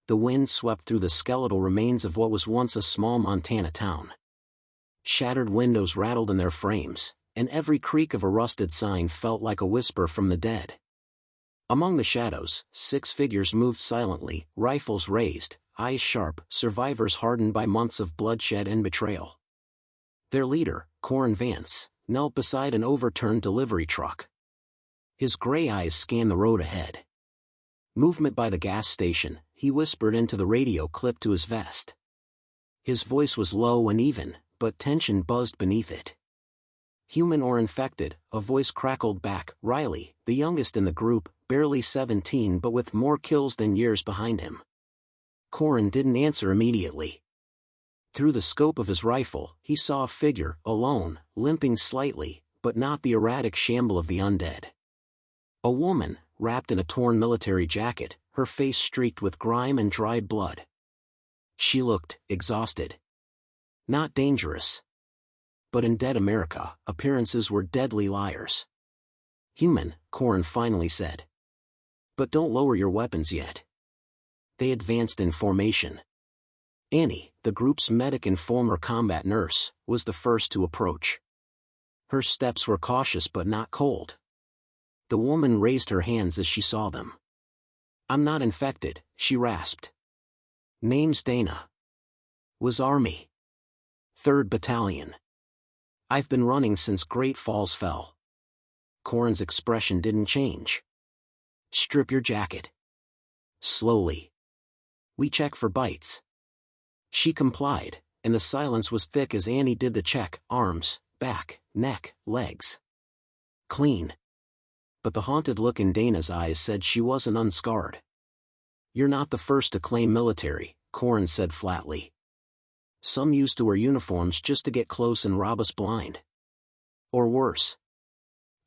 The wind swept through the skeletal remains of what was once a small Montana town. Shattered windows rattled in their frames, and every creak of a rusted sign felt like a whisper from the dead. Among the shadows, 6 figures moved silently, rifles raised, eyes sharp, survivors hardened by months of bloodshed and betrayal. Their leader, Corin Vance, knelt beside an overturned delivery truck. His gray eyes scanned the road ahead. Movement by the gas station, he whispered into the radio clipped to his vest. His voice was low and even, but tension buzzed beneath it. Human or infected, a voice crackled back. Riley, the youngest in the group, barely 17 but with more kills than years behind him. Corin didn't answer immediately. Through the scope of his rifle, he saw a figure, alone, limping slightly, but not the erratic shamble of the undead. A woman, wrapped in a torn military jacket, her face streaked with grime and dried blood. She looked exhausted. Not dangerous. But in dead America, appearances were deadly liars. "Human," Corin finally said. "But don't lower your weapons yet." They advanced in formation. Annie, the group's medic and former combat nurse, was the first to approach. Her steps were cautious but not cold. The woman raised her hands as she saw them. "I'm not infected," she rasped. "Name's Dana. Was Army. 3rd Battalion. I've been running since Great Falls fell." Corin's expression didn't change. "Strip your jacket." Slowly. "We check for bites." She complied, and the silence was thick as Annie did the check: arms, back, neck, legs. Clean. But the haunted look in Dana's eyes said she wasn't unscarred. "You're not the first to claim military," Corin said flatly. "Some used to wear uniforms just to get close and rob us blind. Or worse."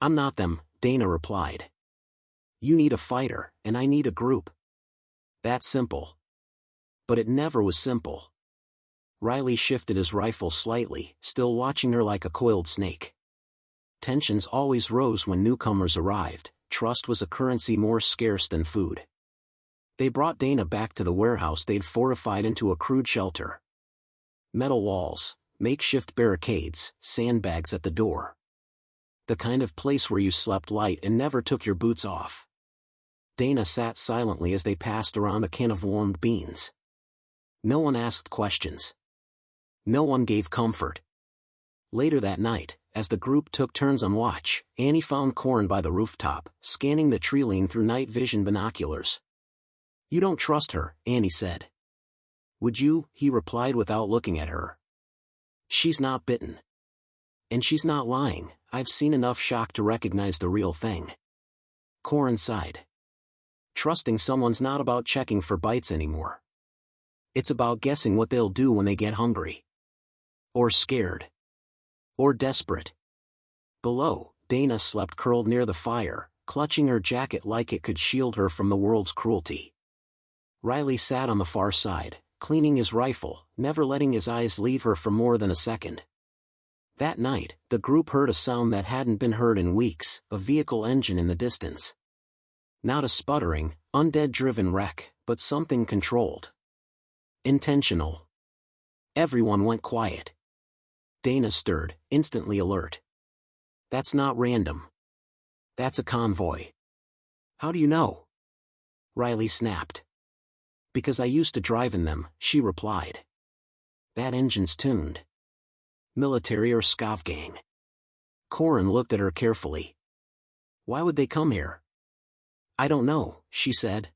"I'm not them," Dana replied. "You need a fighter, and I need a group. That's simple." But it never was simple. Riley shifted his rifle slightly, still watching her like a coiled snake. Tensions always rose when newcomers arrived. Trust was a currency more scarce than food. They brought Dana back to the warehouse they'd fortified into a crude shelter. Metal walls, makeshift barricades, sandbags at the door. The kind of place where you slept light and never took your boots off. Dana sat silently as they passed around a can of warmed beans. No one asked questions. No one gave comfort. Later that night, as the group took turns on watch, Annie found Corin by the rooftop, scanning the tree line through night vision binoculars. "You don't trust her," Annie said. "Would you?" he replied without looking at her. "She's not bitten. And she's not lying. I've seen enough shock to recognize the real thing." Corin sighed. "Trusting someone's not about checking for bites anymore. It's about guessing what they'll do when they get hungry. Or scared. Or desperate." Below, Dana slept curled near the fire, clutching her jacket like it could shield her from the world's cruelty. Riley sat on the far side, cleaning his rifle, never letting his eyes leave her for more than a second. That night, the group heard a sound that hadn't been heard in weeks, a vehicle engine in the distance. Not a sputtering, undead-driven wreck, but something controlled. Intentional. Everyone went quiet. Dana stirred, instantly alert. "That's not random. That's a convoy." "How do you know?" Riley snapped. "Because I used to drive in them," she replied. "That engine's tuned. Military or scav gang." Corin looked at her carefully. "Why would they come here?" "I don't know," she said.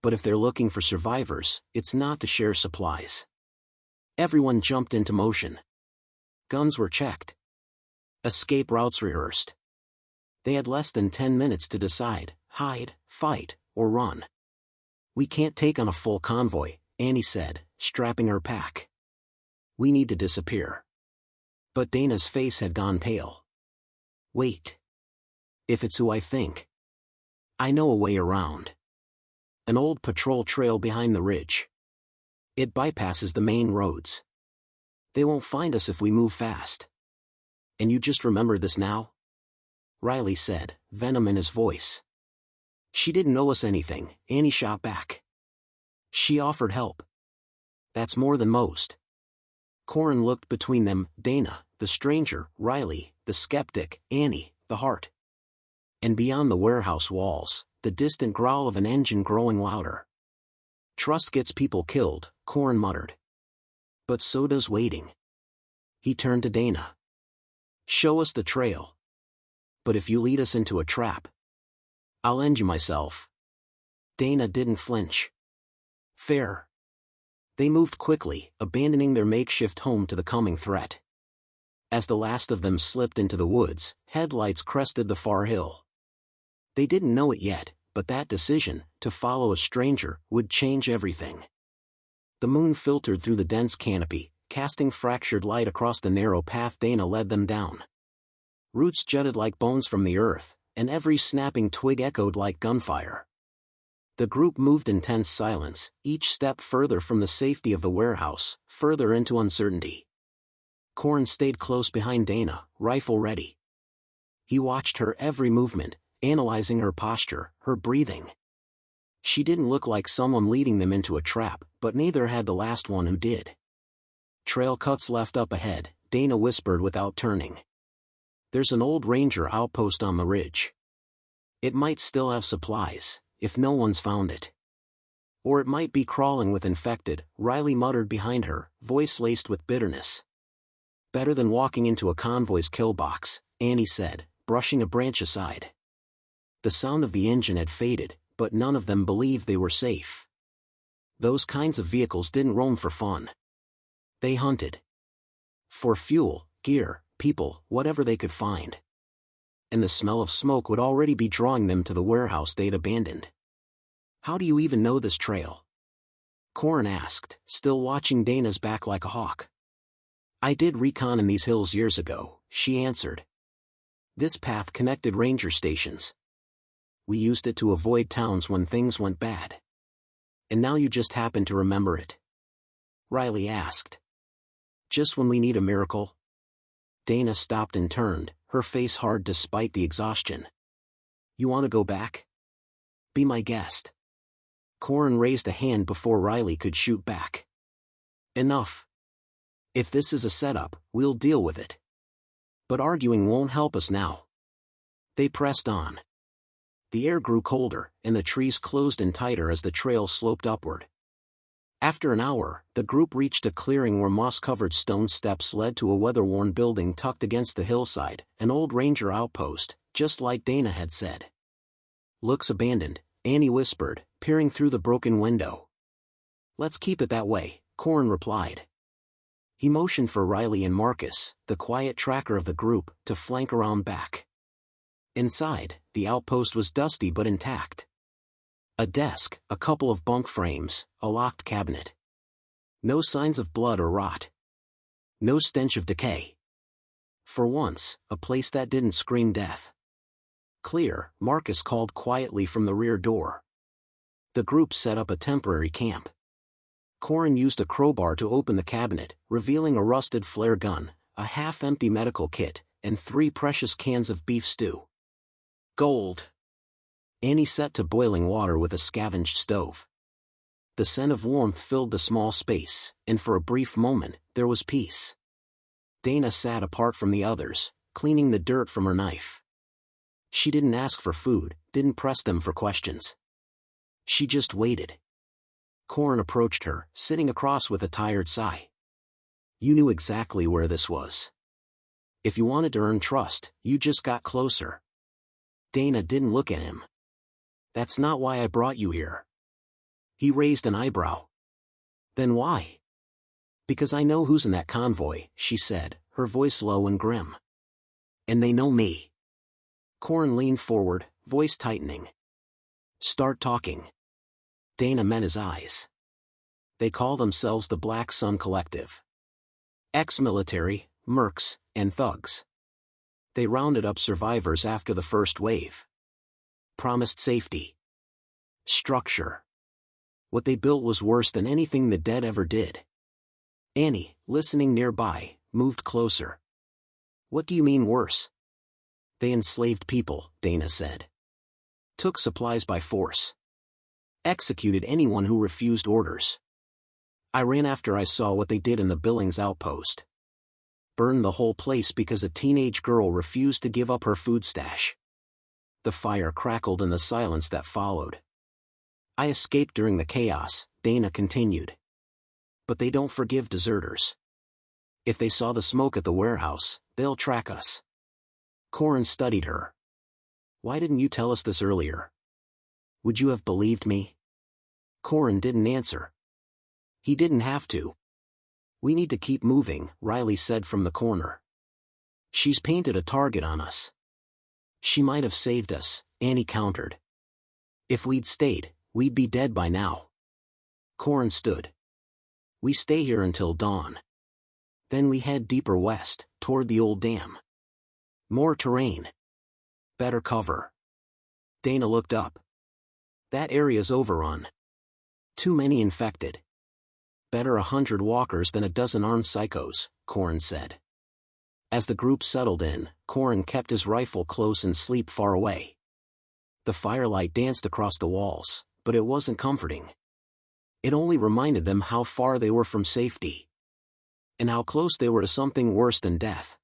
"But if they're looking for survivors, it's not to share supplies." Everyone jumped into motion. Guns were checked. Escape routes rehearsed. They had less than 10 minutes to decide: hide, fight, or run. "We can't take on a full convoy," Annie said, strapping her pack. "We need to disappear." But Dana's face had gone pale. "Wait. If it's who I think, I know a way around. An old patrol trail behind the ridge. It bypasses the main roads. They won't find us if we move fast. And you just remember this now?" Riley said, venom in his voice. "She didn't owe us anything," Annie shot back. She offered help. That's more than most. Corin looked between them, Dana, the stranger, Riley, the skeptic, Annie, the heart. And beyond the warehouse walls, the distant growl of an engine growing louder. Trust gets people killed, Corin muttered. But so does waiting. He turned to Dana. Show us the trail. But if you lead us into a trap, I'll end you myself. Dana didn't flinch. Fair. They moved quickly, abandoning their makeshift home to the coming threat. As the last of them slipped into the woods, headlights crested the far hill. They didn't know it yet, but that decision, to follow a stranger, would change everything. The moon filtered through the dense canopy, casting fractured light across the narrow path Dana led them down. Roots jutted like bones from the earth, and every snapping twig echoed like gunfire. The group moved in tense silence, each step further from the safety of the warehouse, further into uncertainty. Corin stayed close behind Dana, rifle ready. He watched her every movement, analyzing her posture, her breathing. She didn't look like someone leading them into a trap, but neither had the last one who did. Trail cuts left up ahead, Dana whispered without turning. There's an old ranger outpost on the ridge. It might still have supplies, if no one's found it. Or it might be crawling with infected, Riley muttered behind her, voice laced with bitterness. Better than walking into a convoy's kill box, Annie said, brushing a branch aside. The sound of the engine had faded, but none of them believed they were safe. Those kinds of vehicles didn't roam for fun. They hunted. For fuel, gear, people, whatever they could find. And the smell of smoke would already be drawing them to the warehouse they'd abandoned. How do you even know this trail? Corin asked, still watching Dana's back like a hawk. I did recon in these hills years ago, she answered. This path connected ranger stations. We used it to avoid towns when things went bad. And now you just happen to remember it? Riley asked. Just when we need a miracle? Dana stopped and turned, her face hard despite the exhaustion. You want to go back? Be my guest. Corin raised a hand before Riley could shoot back. Enough. If this is a setup, we'll deal with it. But arguing won't help us now. They pressed on. The air grew colder, and the trees closed in tighter as the trail sloped upward. After an hour, the group reached a clearing where moss-covered stone steps led to a weather-worn building tucked against the hillside, an old ranger outpost, just like Dana had said. Looks abandoned, Annie whispered, peering through the broken window. Let's keep it that way, Corin replied. He motioned for Riley and Marcus, the quiet tracker of the group, to flank around back. Inside, the outpost was dusty but intact. A desk, a couple of bunk frames, a locked cabinet. No signs of blood or rot. No stench of decay. For once, a place that didn't scream death. Clear, Marcus called quietly from the rear door. The group set up a temporary camp. Corin used a crowbar to open the cabinet, revealing a rusted flare gun, a half-empty medical kit, and 3 precious cans of beef stew. Gold. Annie set to boiling water with a scavenged stove. The scent of warmth filled the small space, and for a brief moment, there was peace. Dana sat apart from the others, cleaning the dirt from her knife. She didn't ask for food, didn't press them for questions. She just waited. Corin approached her, sitting across with a tired sigh. You knew exactly where this was. If you wanted to earn trust, you just got closer. Dana didn't look at him. That's not why I brought you here. He raised an eyebrow. Then why? Because I know who's in that convoy, she said, her voice low and grim. And they know me. Corin leaned forward, voice tightening. Start talking. Dana met his eyes. They call themselves the Black Sun Collective. Ex-military, mercs, and thugs. They rounded up survivors after the first wave. Promised safety. Structure. What they built was worse than anything the dead ever did. Annie, listening nearby, moved closer. What do you mean worse? They enslaved people, Dana said. Took supplies by force. executed anyone who refused orders. I ran after I saw what they did in the Billings outpost. Burned the whole place because a teenage girl refused to give up her food stash. The fire crackled in the silence that followed. I escaped during the chaos, Dana continued. But they don't forgive deserters. If they saw the smoke at the warehouse, they'll track us. Corin studied her. Why didn't you tell us this earlier? Would you have believed me? Corin didn't answer. He didn't have to. We need to keep moving, Riley said from the corner. She's painted a target on us. She might have saved us, Annie countered. If we'd stayed, we'd be dead by now. Corin stood. We stay here until dawn. Then we head deeper west, toward the old dam. More terrain. Better cover. Dana looked up. That area's overrun. Too many infected. Better 100 walkers than a dozen armed psychos, Corin said. As the group settled in, Corin kept his rifle close and sleep far away. The firelight danced across the walls, but it wasn't comforting. It only reminded them how far they were from safety. And how close they were to something worse than death.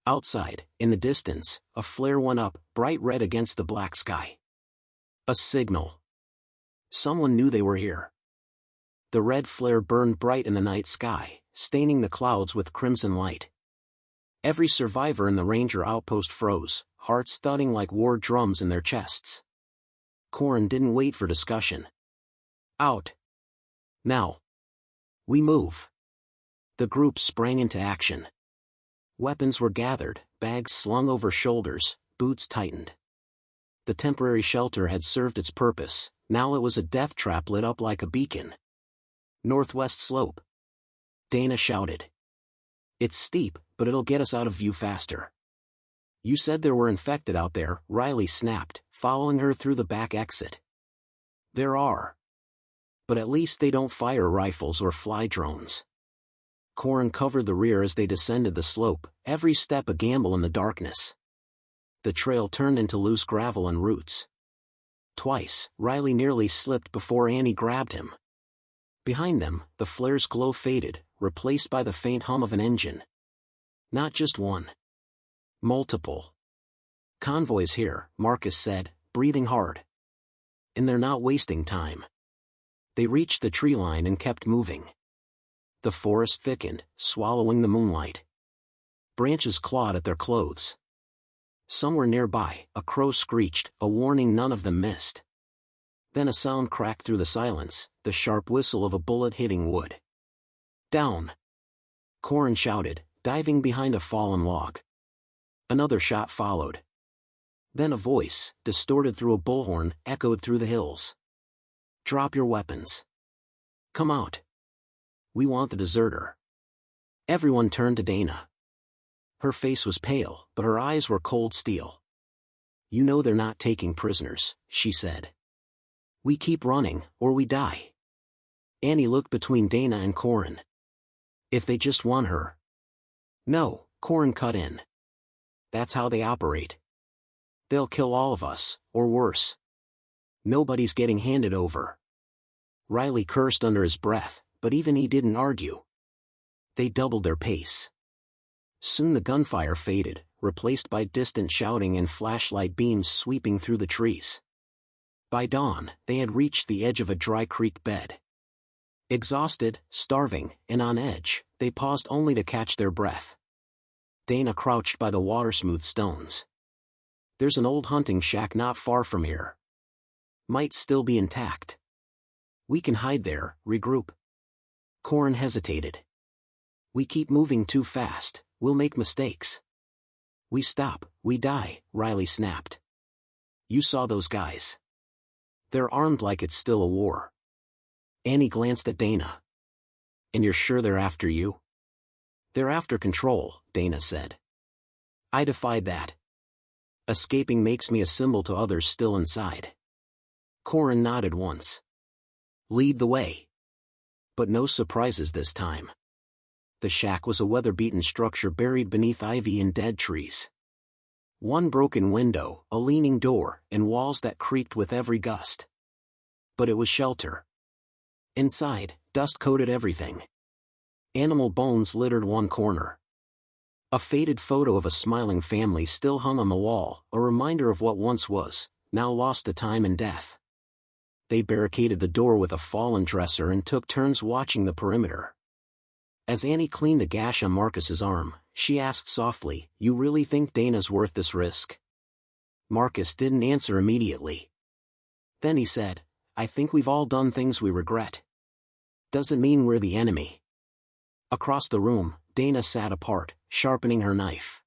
Outside, in the distance, a flare went up, bright red against the black sky. A signal. Someone knew they were here. The red flare burned bright in the night sky, staining the clouds with crimson light. Every survivor in the Ranger outpost froze, hearts thudding like war drums in their chests. Corin didn't wait for discussion. Out. Now. We move. The group sprang into action. Weapons were gathered, bags slung over shoulders, boots tightened. The temporary shelter had served its purpose, now it was a death trap lit up like a beacon. Northwest slope. Dana shouted. It's steep, but it'll get us out of view faster. You said there were infected out there, Riley snapped, following her through the back exit. There are. But at least they don't fire rifles or fly drones. Corin covered the rear as they descended the slope, every step a gamble in the darkness. The trail turned into loose gravel and roots. Twice, Riley nearly slipped before Annie grabbed him. Behind them, the flare's glow faded, replaced by the faint hum of an engine. Not just one. Multiple. Convoys here, Marcus said, breathing hard. And they're not wasting time. They reached the tree line and kept moving. The forest thickened, swallowing the moonlight. Branches clawed at their clothes. Somewhere nearby, a crow screeched, a warning none of them missed. Then a sound cracked through the silence, the sharp whistle of a bullet hitting wood. Down! Corin shouted, diving behind a fallen log. Another shot followed. Then a voice, distorted through a bullhorn, echoed through the hills. Drop your weapons. Come out. We want the deserter. Everyone turned to Dana. Her face was pale, but her eyes were cold steel. You know they're not taking prisoners, she said. We keep running, or we die. Annie looked between Dana and Corin. If they just want her. No, Corin cut in. That's how they operate. They'll kill all of us, or worse. Nobody's getting handed over. Riley cursed under his breath, but even he didn't argue. They doubled their pace. Soon the gunfire faded, replaced by distant shouting and flashlight beams sweeping through the trees. By dawn, they had reached the edge of a dry creek bed. Exhausted, starving, and on edge, they paused only to catch their breath. Dana crouched by the water-smooth stones. There's an old hunting shack not far from here. Might still be intact. We can hide there, regroup. Corin hesitated. We keep moving too fast, we'll make mistakes. We stop, we die, Riley snapped. You saw those guys. They're armed like it's still a war. Annie glanced at Dana. And you're sure they're after you? They're after control, Dana said. I defied that. Escaping makes me a symbol to others still inside. Corin nodded once. Lead the way. But no surprises this time. The shack was a weather-beaten structure buried beneath ivy and dead trees. One broken window, a leaning door, and walls that creaked with every gust. but it was shelter. Inside, dust coated everything. Animal bones littered one corner. A faded photo of a smiling family still hung on the wall, a reminder of what once was, now lost to time and death. They barricaded the door with a fallen dresser and took turns watching the perimeter. As Annie cleaned a gash on Marcus's arm, she asked softly, "You really think Dana's worth this risk?" Marcus didn't answer immediately. Then he said, "I think we've all done things we regret. Doesn't mean we're the enemy." Across the room, Dana sat apart, sharpening her knife.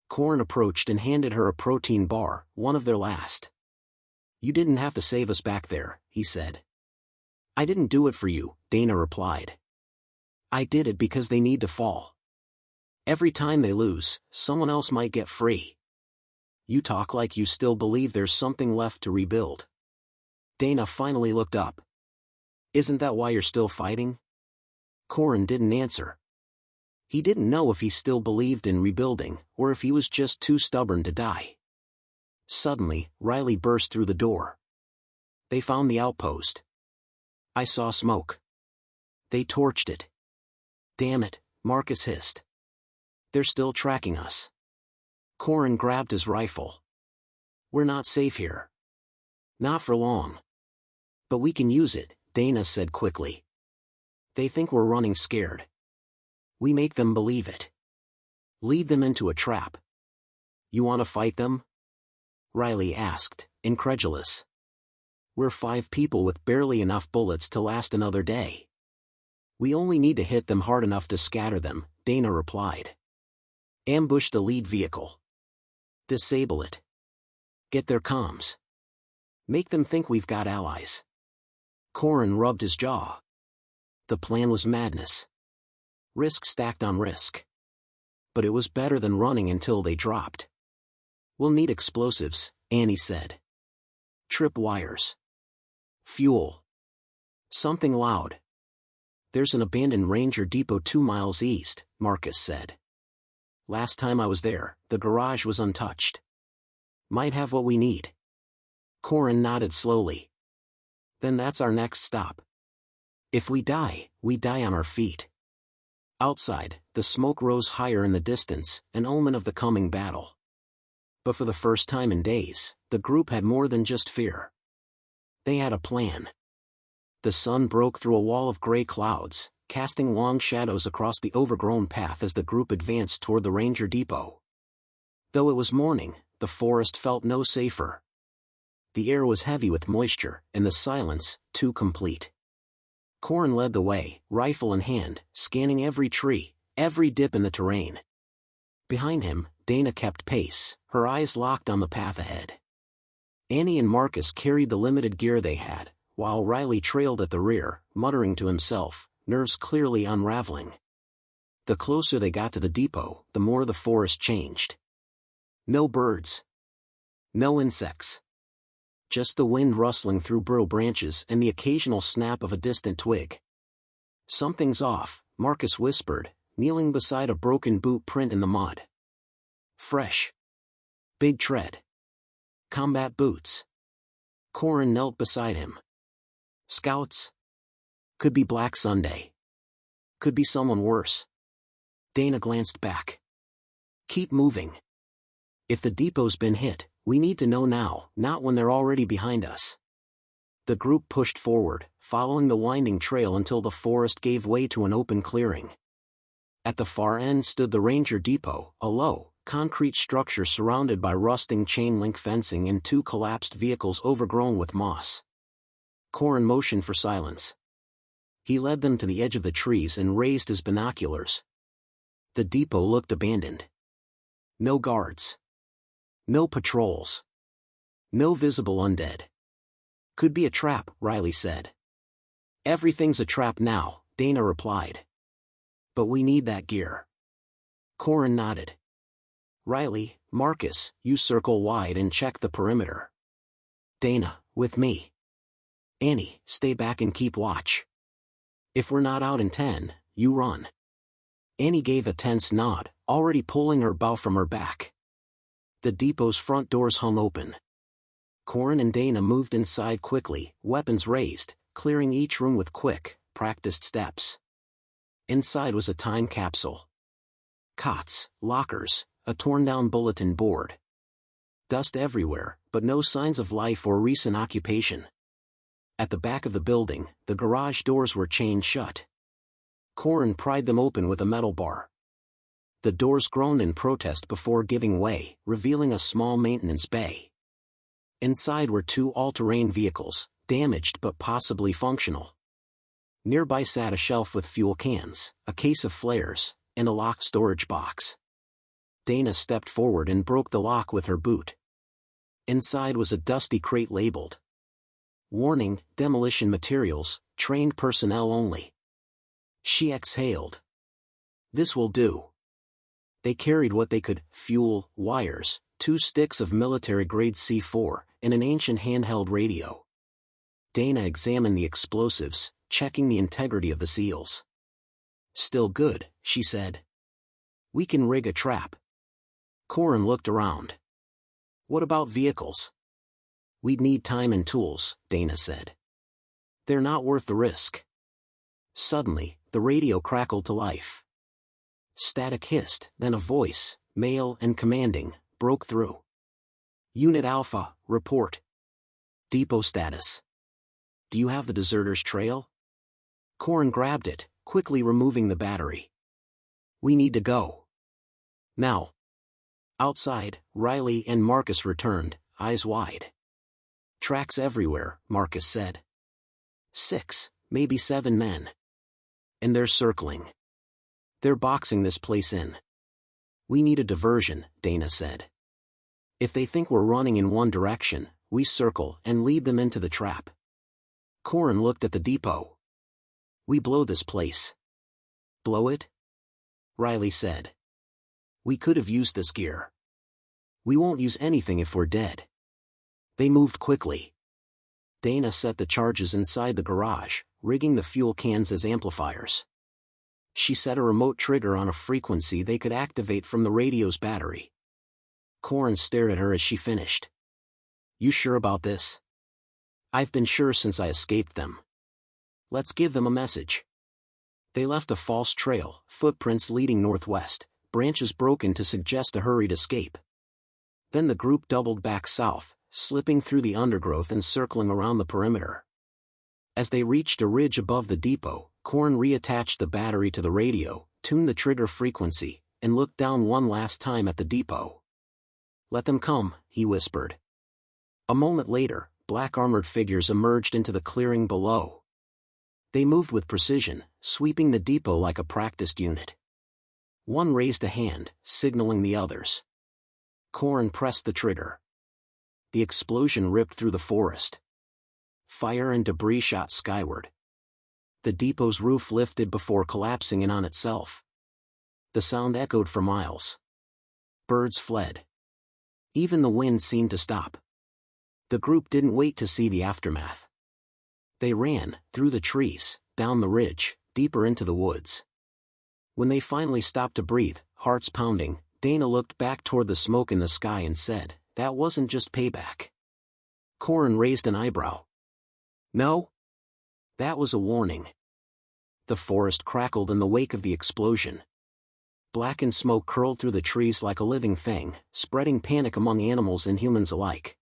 Corin approached and handed her a protein bar, one of their last. "You didn't have to save us back there," he said. "I didn't do it for you," Dana replied. "I did it because they need to fall. Every time they lose, someone else might get free. You talk like you still believe there's something left to rebuild." Dana finally looked up. "Isn't that why you're still fighting?" Corin didn't answer. He didn't know if he still believed in rebuilding, or if he was just too stubborn to die. Suddenly, Riley burst through the door. "They found the outpost. I saw smoke. They torched it." "Damn it," Marcus hissed. "They're still tracking us." Corin grabbed his rifle. "We're not safe here." "Not for long." "But we can use it," Dana said quickly. "They think we're running scared. We make them believe it. Lead them into a trap." "You want to fight them?" Riley asked, incredulous. "We're 5 people with barely enough bullets to last another day. We only need to hit them hard enough to scatter them," Dana replied. "Ambush the lead vehicle. Disable it. Get their comms. Make them think we've got allies." Corin rubbed his jaw. The plan was madness. Risk stacked on risk. But it was better than running until they dropped. "We'll need explosives," Annie said. "Trip wires. Fuel. Something loud." "There's an abandoned ranger depot 2 miles east," Marcus said. "Last time I was there, the garage was untouched. Might have what we need." Corin nodded slowly. "Then that's our next stop. If we die on our feet." Outside, the smoke rose higher in the distance, an omen of the coming battle. But for the first time in days, the group had more than just fear. They had a plan. The sun broke through a wall of gray clouds, casting long shadows across the overgrown path as the group advanced toward the ranger depot. Though it was morning, the forest felt no safer. The air was heavy with moisture, and the silence, too complete. Corin led the way, rifle in hand, scanning every tree, every dip in the terrain. Behind him, Dana kept pace, her eyes locked on the path ahead. Annie and Marcus carried the limited gear they had, while Riley trailed at the rear, muttering to himself, nerves clearly unraveling. The closer they got to the depot, the more the forest changed. No birds. No insects. Just the wind rustling through burrow branches and the occasional snap of a distant twig. "Something's off," Marcus whispered, kneeling beside a broken boot print in the mud. "Fresh. Big tread. Combat boots." Corin knelt beside him. "Scouts? Could be Black Sunday. Could be someone worse." Dana glanced back. "Keep moving. If the depot's been hit, we need to know now, not when they're already behind us." The group pushed forward, following the winding trail until the forest gave way to an open clearing. At the far end stood the ranger depot, a low, concrete structure surrounded by rusting chain-link fencing and 2 collapsed vehicles overgrown with moss. Corin motioned for silence. He led them to the edge of the trees and raised his binoculars. The depot looked abandoned. No guards. No patrols. No visible undead. "Could be a trap," Riley said. "Everything's a trap now," Dana replied. "But we need that gear." Corin nodded. "Riley, Marcus, you circle wide and check the perimeter. Dana, with me. Annie, stay back and keep watch. If we're not out in 10, you run." Annie gave a tense nod, already pulling her bow from her back. The depot's front doors hung open. Corin and Dana moved inside quickly, weapons raised, clearing each room with quick, practiced steps. Inside was a time capsule. Cots, lockers, a torn-down bulletin board. Dust everywhere, but no signs of life or recent occupation. At the back of the building, the garage doors were chained shut. Corin pried them open with a metal bar. The doors groaned in protest before giving way, revealing a small maintenance bay. Inside were two all-terrain vehicles, damaged but possibly functional. Nearby sat a shelf with fuel cans, a case of flares, and a locked storage box. Dana stepped forward and broke the lock with her boot. Inside was a dusty crate labeled. Warning, demolition materials, trained personnel only. She exhaled. This will do. They carried what they could: fuel, wires, 2 sticks of military-grade C4, and an ancient handheld radio. Dana examined the explosives, checking the integrity of the seals. Still good, she said. We can rig a trap. Corin looked around. What about vehicles? We'd need time and tools, Dana said. They're not worth the risk. Suddenly, the radio crackled to life. Static hissed, then a voice, male and commanding, broke through. Unit Alpha, report. Depot status. Do you have the deserters' trail? Corin grabbed it, quickly removing the battery. We need to go. Now. Outside, Riley and Marcus returned, eyes wide. Tracks everywhere, Marcus said. 6, maybe 7 men. And they're circling. They're boxing this place in. We need a diversion, Dana said. If they think we're running in one direction, we circle and lead them into the trap. Corin looked at the depot. We blow this place. Blow it? Riley said. We could have used this gear. We won't use anything if we're dead. They moved quickly. Dana set the charges inside the garage, rigging the fuel cans as amplifiers. She set a remote trigger on a frequency they could activate from the radio's battery. Corin stared at her as she finished. You sure about this? I've been sure since I escaped them. Let's give them a message. They left a false trail, footprints leading northwest, branches broken to suggest a hurried escape. Then the group doubled back south, slipping through the undergrowth and circling around the perimeter. As they reached a ridge above the depot, Corin reattached the battery to the radio, tuned the trigger frequency, and looked down one last time at the depot. Let them come, he whispered. A moment later, black armored figures emerged into the clearing below. They moved with precision, sweeping the depot like a practiced unit. One raised a hand, signaling the others. Corin pressed the trigger. The explosion ripped through the forest. Fire and debris shot skyward. The depot's roof lifted before collapsing in on itself. The sound echoed for miles. Birds fled. Even the wind seemed to stop. The group didn't wait to see the aftermath. They ran, through the trees, down the ridge, deeper into the woods. When they finally stopped to breathe, hearts pounding, Dana looked back toward the smoke in the sky and said, that wasn't just payback. Corin raised an eyebrow. No? That was a warning. The forest crackled in the wake of the explosion. Blackened smoke curled through the trees like a living thing, spreading panic among animals and humans alike.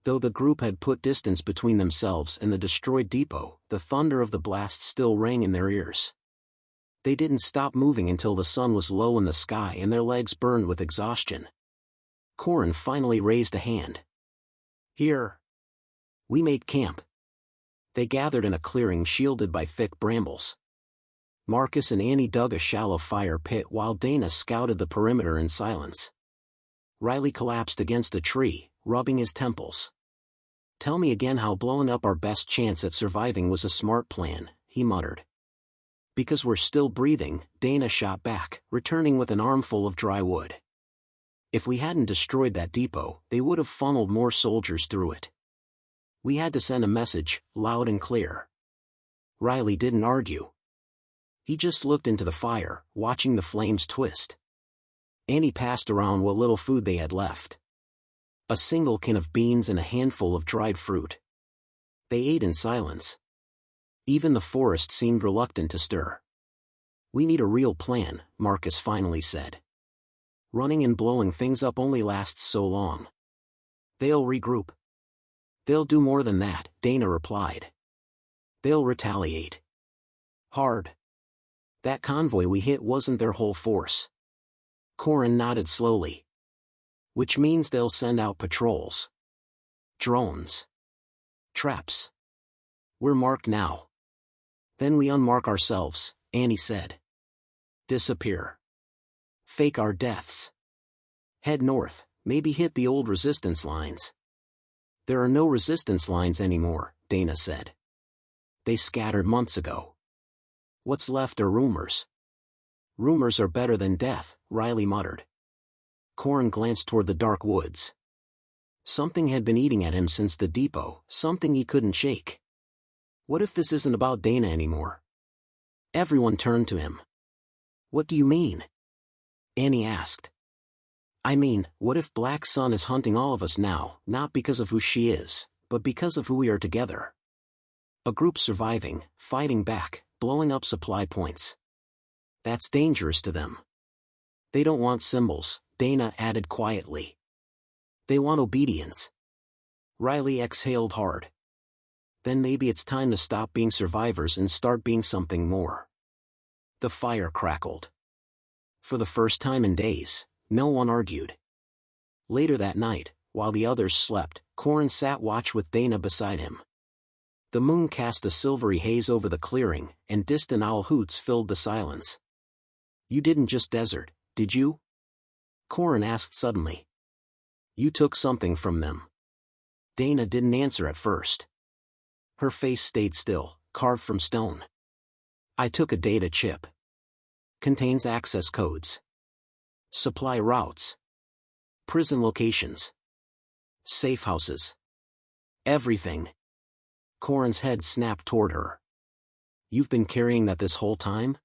Though the group had put distance between themselves and the destroyed depot, the thunder of the blast still rang in their ears. They didn't stop moving until the sun was low in the sky and their legs burned with exhaustion. Corin finally raised a hand. Here. We made camp. They gathered in a clearing shielded by thick brambles. Marcus and Annie dug a shallow fire pit while Dana scouted the perimeter in silence. Riley collapsed against a tree, rubbing his temples. Tell me again how blowing up our best chance at surviving was a smart plan, he muttered. Because we're still breathing, Dana shot back, returning with an armful of dry wood. If we hadn't destroyed that depot, they would have funneled more soldiers through it. We had to send a message, loud and clear. Riley didn't argue. He just looked into the fire, watching the flames twist. Annie passed around what little food they had left. A single can of beans and a handful of dried fruit. They ate in silence. Even the forest seemed reluctant to stir. "We need a real plan," Marcus finally said. "Running and blowing things up only lasts so long." "They'll regroup." "They'll do more than that," Dana replied. "They'll retaliate. Hard. That convoy we hit wasn't their whole force." Corin nodded slowly. "Which means they'll send out patrols. Drones. Traps. We're marked now. Then we unmark ourselves," Annie said. "Disappear. Fake our deaths. Head north, maybe hit the old resistance lines." "There are no resistance lines anymore," Dana said. "They scattered months ago. What's left are rumors." "Rumors are better than death," Riley muttered. Corin glanced toward the dark woods. Something had been eating at him since the depot, something he couldn't shake. What if this isn't about Dana anymore? Everyone turned to him. "What do you mean?" Annie asked. "I mean, what if Black Sun is hunting all of us now, not because of who she is, but because of who we are together? A group surviving, fighting back, blowing up supply points. That's dangerous to them. They don't want symbols," Dana added quietly. "They want obedience." Riley exhaled hard. "Then maybe it's time to stop being survivors and start being something more." The fire crackled. For the first time in days, no one argued. Later that night, while the others slept, Corin sat watch with Dana beside him. The moon cast a silvery haze over the clearing, and distant owl hoots filled the silence. "You didn't just desert, did you?" Corin asked suddenly. "You took something from them." Dana didn't answer at first. Her face stayed still, carved from stone. "I took a data chip. Contains access codes. Supply routes. Prison locations. Safe houses. Everything." Corin's head snapped toward her. "You've been carrying that this whole time?"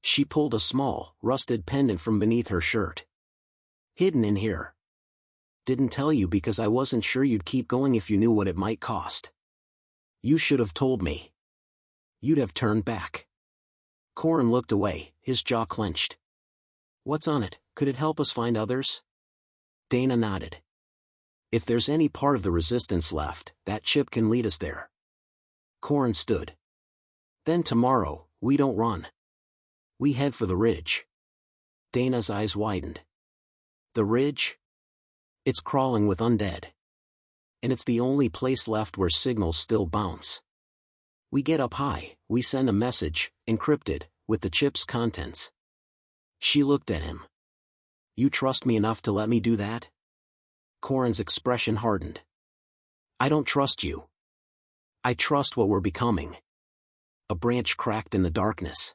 She pulled a small, rusted pendant from beneath her shirt. "Hidden in here. Didn't tell you because I wasn't sure you'd keep going if you knew what it might cost. You should have told me. You'd have turned back." Corin looked away, his jaw clenched. "What's on it? Could it help us find others?" Dana nodded. "If there's any part of the resistance left, that chip can lead us there." Corin stood. "Then tomorrow, we don't run. We head for the ridge." Dana's eyes widened. "The ridge? It's crawling with undead. And it's the only place left where signals still bounce. We get up high, we send a message, encrypted, with the chip's contents." She looked at him. "You trust me enough to let me do that?" Corin's expression hardened. "I don't trust you. I trust what we're becoming." A branch cracked in the darkness.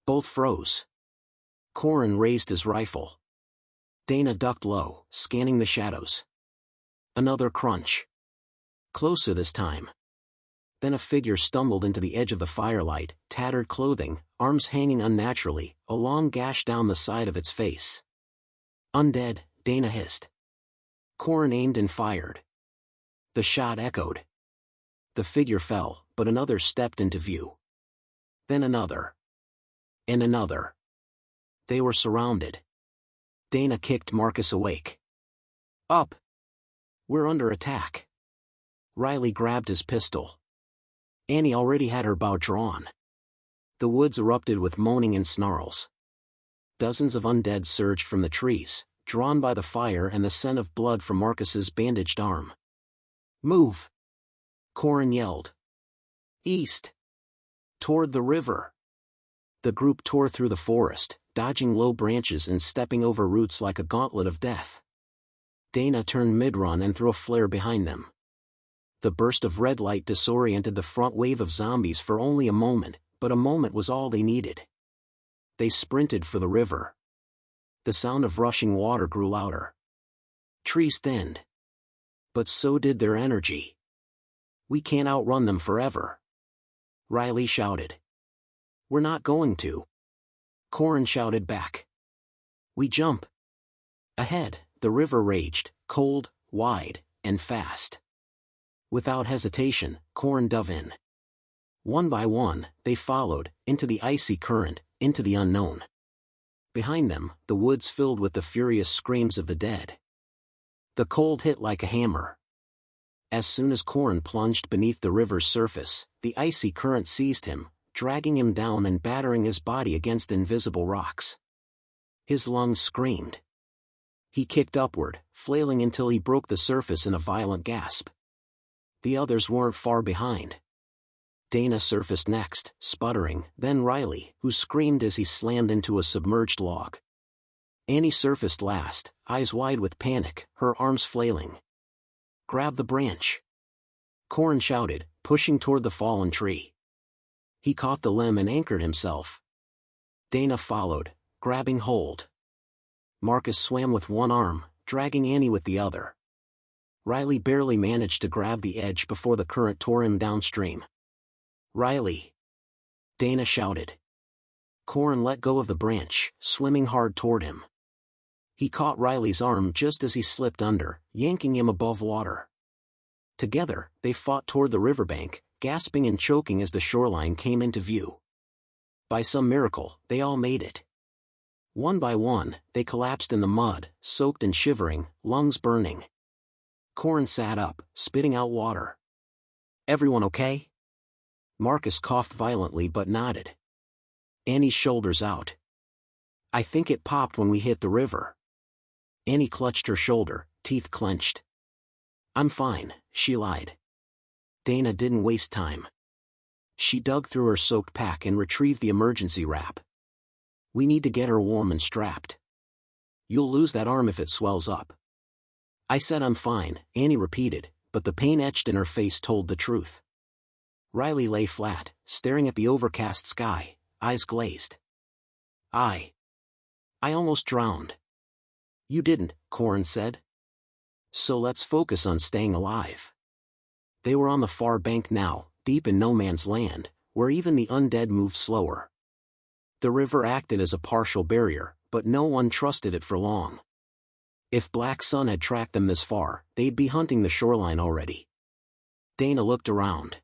Both froze. Corin raised his rifle. Dana ducked low, scanning the shadows. Another crunch. Closer this time. Then a figure stumbled into the edge of the firelight, tattered clothing, arms hanging unnaturally, a long gash down the side of its face. "Undead," Dana hissed. Corin aimed and fired. The shot echoed. The figure fell, but another stepped into view. Then another. And another. They were surrounded. Dana kicked Marcus awake. "Up! We're under attack." Riley grabbed his pistol. Annie already had her bow drawn. The woods erupted with moaning and snarls. Dozens of undead surged from the trees, drawn by the fire and the scent of blood from Marcus's bandaged arm. "Move!" Corin yelled. "East! Toward the river!" The group tore through the forest, dodging low branches and stepping over roots like a gauntlet of death. Dana turned mid-run and threw a flare behind them. The burst of red light disoriented the front wave of zombies for only a moment, but a moment was all they needed. They sprinted for the river. The sound of rushing water grew louder. Trees thinned. But so did their energy. "We can't outrun them forever," Riley shouted. "We're not going to," Corin shouted back. "We jump." Ahead, the river raged, cold, wide, and fast. Without hesitation, Corn dove in. One by one, they followed, into the icy current, into the unknown. Behind them, the woods filled with the furious screams of the dead. The cold hit like a hammer. As soon as Corn plunged beneath the river's surface, the icy current seized him, dragging him down and battering his body against invisible rocks. His lungs screamed. He kicked upward, flailing until he broke the surface in a violent gasp. The others weren't far behind. Dana surfaced next, sputtering, then Riley, who screamed as he slammed into a submerged log. Annie surfaced last, eyes wide with panic, her arms flailing. "Grab the branch!" Corn shouted, pushing toward the fallen tree. He caught the limb and anchored himself. Dana followed, grabbing hold. Marcus swam with one arm, dragging Annie with the other. Riley barely managed to grab the edge before the current tore him downstream. "Riley!" Dana shouted. Corn let go of the branch, swimming hard toward him. He caught Riley's arm just as he slipped under, yanking him above water. Together, they fought toward the riverbank, gasping and choking as the shoreline came into view. By some miracle, they all made it. One by one, they collapsed in the mud, soaked and shivering, lungs burning. Corn sat up, spitting out water. "Everyone okay?" Marcus coughed violently but nodded. Annie's shoulders out. "I think it popped when we hit the river." Annie clutched her shoulder, teeth clenched. "I'm fine," she lied. Dana didn't waste time. She dug through her soaked pack and retrieved the emergency wrap. "We need to get her warm and strapped. You'll lose that arm if it swells up." "I said I'm fine," Annie repeated, but the pain etched in her face told the truth. Riley lay flat, staring at the overcast sky, eyes glazed. I almost drowned." "You didn't," Corn said. "So let's focus on staying alive." They were on the far bank now, deep in no man's land, where even the undead moved slower. The river acted as a partial barrier, but no one trusted it for long. If Black Sun had tracked them this far, they'd be hunting the shoreline already. Dana looked around.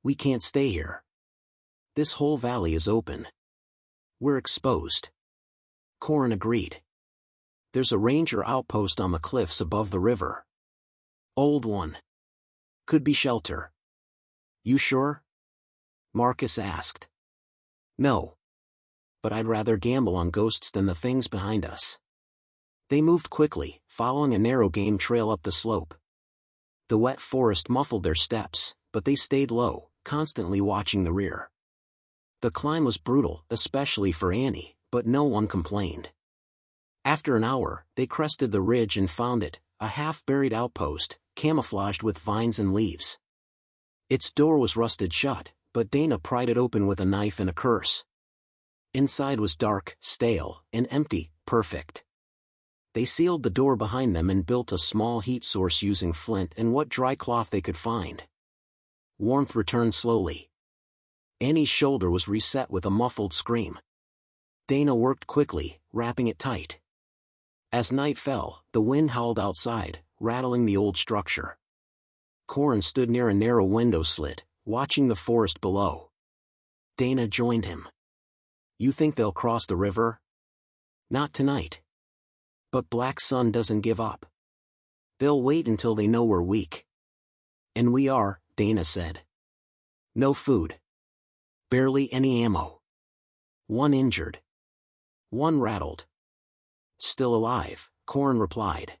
"We can't stay here. This whole valley is open. We're exposed." Corn agreed. "There's a ranger outpost on the cliffs above the river. Old one. Could be shelter." "You sure?" Marcus asked. "No. But I'd rather gamble on ghosts than the things behind us." They moved quickly, following a narrow game trail up the slope. The wet forest muffled their steps, but they stayed low, constantly watching the rear. The climb was brutal, especially for Annie, but no one complained. After an hour, they crested the ridge and found it, a half-buried outpost, camouflaged with vines and leaves. Its door was rusted shut, but Dana pried it open with a knife and a curse. Inside was dark, stale, and empty, perfect. They sealed the door behind them and built a small heat source using flint and what dry cloth they could find. Warmth returned slowly. Annie's shoulder was reset with a muffled scream. Dana worked quickly, wrapping it tight. As night fell, the wind howled outside, rattling the old structure. Corn stood near a narrow window slit, watching the forest below. Dana joined him. "You think they'll cross the river?" "Not tonight. But Black Sun doesn't give up. They'll wait until they know we're weak." "And we are," Dana said. "No food. Barely any ammo. One injured. One rattled." "Still alive," Corn replied.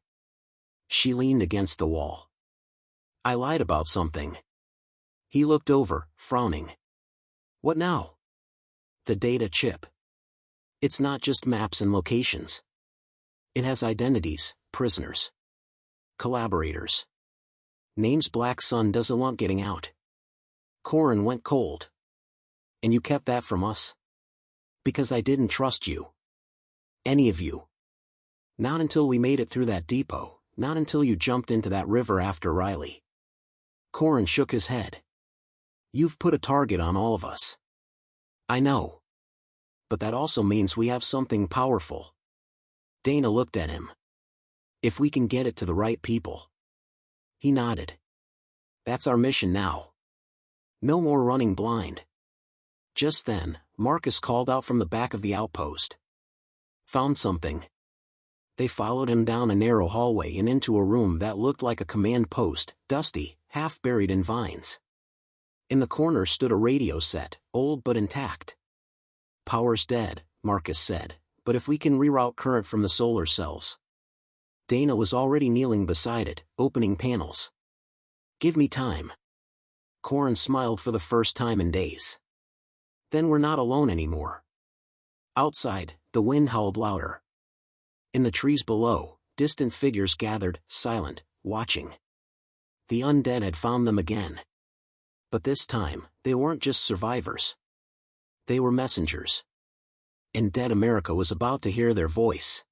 She leaned against the wall. "I lied about something." He looked over, frowning. "What now?" "The data chip. It's not just maps and locations. It has identities, prisoners. Collaborators. Names Black Sun doesn't want getting out." Corn went cold. "And you kept that from us?" "Because I didn't trust you. Any of you. Not until we made it through that depot, not until you jumped into that river after Riley." Corn shook his head. "You've put a target on all of us." "I know. But that also means we have something powerful." Dana looked at him. If we can get it to the right people. He nodded. That's our mission now. No more running blind. Just then, Marcus called out from the back of the outpost. Found something. They followed him down a narrow hallway and into a room that looked like a command post, dusty, half buried in vines. In the corner stood a radio set, old but intact. Power's dead, Marcus said, but if we can reroute current from the solar cells. Dana was already kneeling beside it, opening panels. Give me time. Corin smiled for the first time in days. Then we're not alone anymore. Outside, the wind howled louder. In the trees below, distant figures gathered, silent, watching. The undead had found them again. But this time, they weren't just survivors. They were messengers. And dead America was about to hear their voice.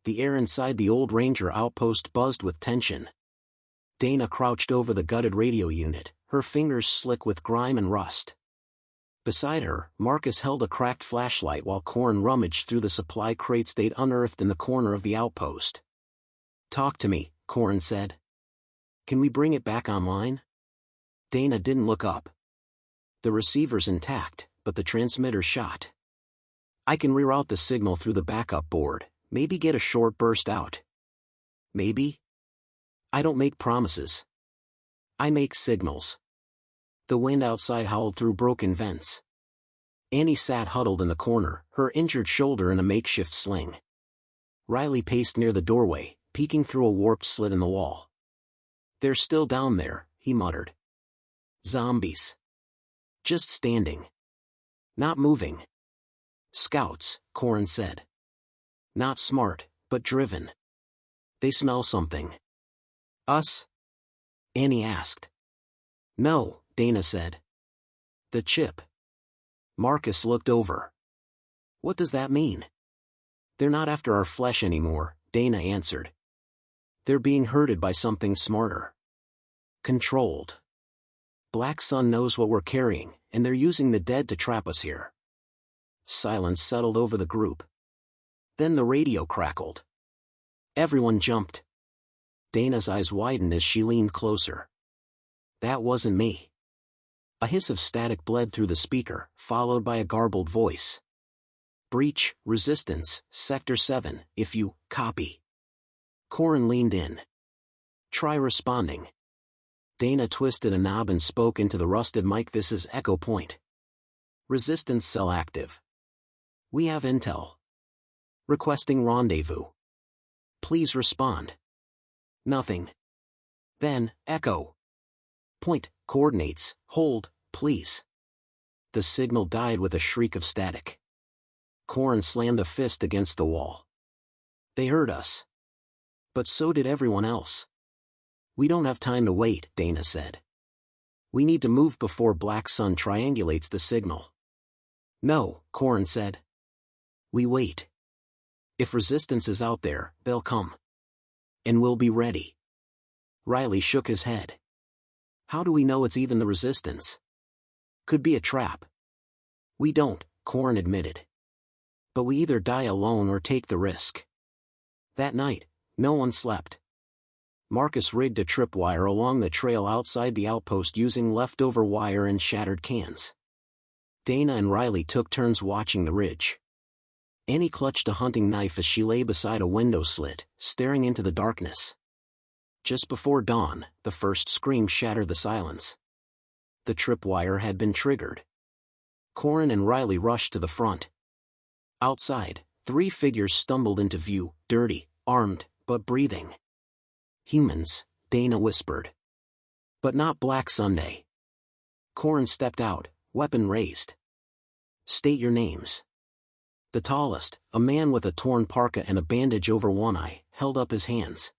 The air inside the old ranger outpost buzzed with tension. Dana crouched over the gutted radio unit, her fingers slick with grime and rust. Beside her, Marcus held a cracked flashlight while Corin rummaged through the supply crates they'd unearthed in the corner of the outpost. Talk to me, Corin said. Can we bring it back online? Dana didn't look up. The receiver's intact, but the transmitter shot. I can reroute the signal through the backup board, maybe get a short burst out. Maybe? I don't make promises. I make signals. The wind outside howled through broken vents. Annie sat huddled in the corner, her injured shoulder in a makeshift sling. Riley paced near the doorway, peeking through a warped slit in the wall. They're still down there, he muttered. Zombies. Just standing. Not moving. Scouts, Corin said. Not smart, but driven. They smell something. Us? Annie asked. No, Dana said. The chip. Marcus looked over. What does that mean? They're not after our flesh anymore, Dana answered. They're being herded by something smarter. Controlled. Black Sun knows what we're carrying, and they're using the dead to trap us here. Silence settled over the group. Then the radio crackled. Everyone jumped. Dana's eyes widened as she leaned closer. That wasn't me. A hiss of static bled through the speaker, followed by a garbled voice. Breach, Resistance, Sector 7, if you, copy. Corin leaned in. Try responding. Dana twisted a knob and spoke into the rusted mic. This is Echo Point. Resistance cell active. We have intel. Requesting rendezvous. Please respond. Nothing. Then, Echo. Point, coordinates, hold, please. The signal died with a shriek of static. Corin slammed a fist against the wall. They heard us. But so did everyone else. We don't have time to wait, Dana said. We need to move before Black Sun triangulates the signal. No, Corin said. We wait. If resistance is out there, they'll come. And we'll be ready. Riley shook his head. How do we know it's even the resistance? Could be a trap. We don't, Corin admitted. But we either die alone or take the risk. That night, no one slept. Marcus rigged a tripwire along the trail outside the outpost using leftover wire and shattered cans. Dana and Riley took turns watching the ridge. Annie clutched a hunting knife as she lay beside a window slit, staring into the darkness. Just before dawn, the first scream shattered the silence. The tripwire had been triggered. Corin and Riley rushed to the front. Outside, 3 figures stumbled into view, dirty, armed, but breathing. Humans, Dana whispered. But not Black Sunday. Corin stepped out, weapon raised. State your names. The tallest, a man with a torn parka and a bandage over one eye, held up his hands.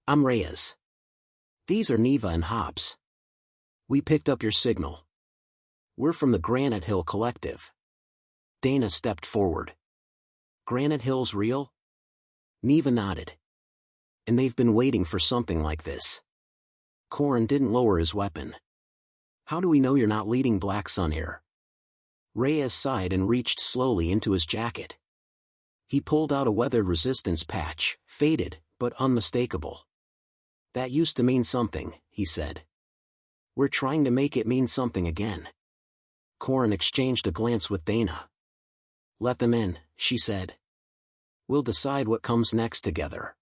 I'm Reyes. These are Neva and Hobbs. We picked up your signal. We're from the Granite Hill Collective. Dana stepped forward. Granite Hill's real? Neva nodded. And they've been waiting for something like this. Corin didn't lower his weapon. How do we know you're not leading Black Sun here? Reyes sighed and reached slowly into his jacket. He pulled out a weathered resistance patch, faded, but unmistakable. "That used to mean something," he said. "We're trying to make it mean something again." Corin exchanged a glance with Dana. "Let them in," she said. "We'll decide what comes next together."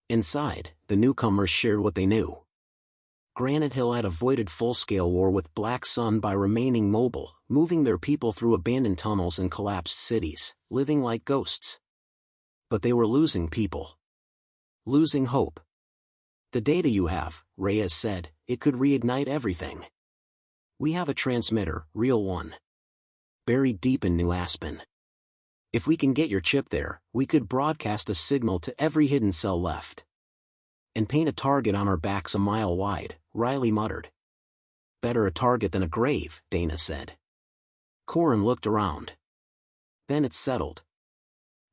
Inside, the newcomers shared what they knew. Granite Hill had avoided full-scale war with Black Sun by remaining mobile, moving their people through abandoned tunnels and collapsed cities, living like ghosts. But they were losing people. Losing hope. "The data you have," Reyes said, "it could reignite everything. We have a transmitter, real one. Buried deep in New Aspen. If we can get your chip there, we could broadcast a signal to every hidden cell left. And paint a target on our backs a mile wide," Riley muttered. "Better a target than a grave," Dana said. Corin looked around. "Then it's settled.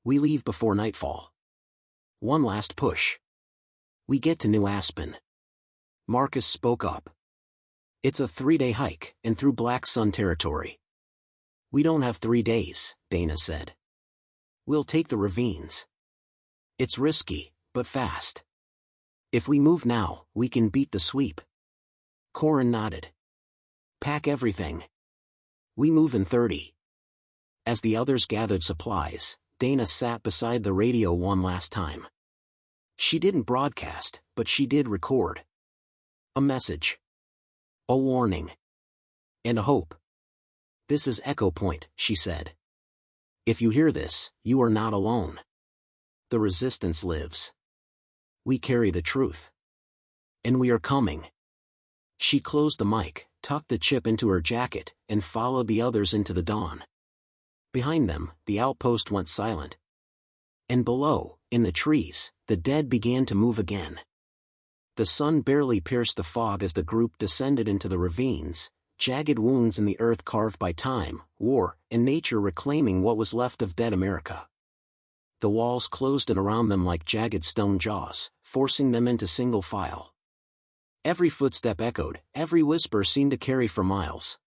We leave before nightfall. One last push. We get to New Aspen." Marcus spoke up. "It's a 3-day hike, and through Black Sun territory." "We don't have 3 days," Dana said. "We'll take the ravines. It's risky, but fast. If we move now, we can beat the sweep." Corin nodded. "Pack everything. We move in 30. As the others gathered supplies, Dana sat beside the radio one last time. She didn't broadcast, but she did record. A message. A warning. And a hope. "This is Echo Point," she said. "If you hear this, you are not alone. The resistance lives. We carry the truth. And we are coming." She closed the mic, tucked the chip into her jacket, and followed the others into the dawn. Behind them, the outpost went silent. And below, in the trees, the dead began to move again. The sun barely pierced the fog as the group descended into the ravines, jagged wounds in the earth carved by time, war, and nature reclaiming what was left of dead America. The walls closed in around them like jagged stone jaws, forcing them into single file. Every footstep echoed, every whisper seemed to carry for miles.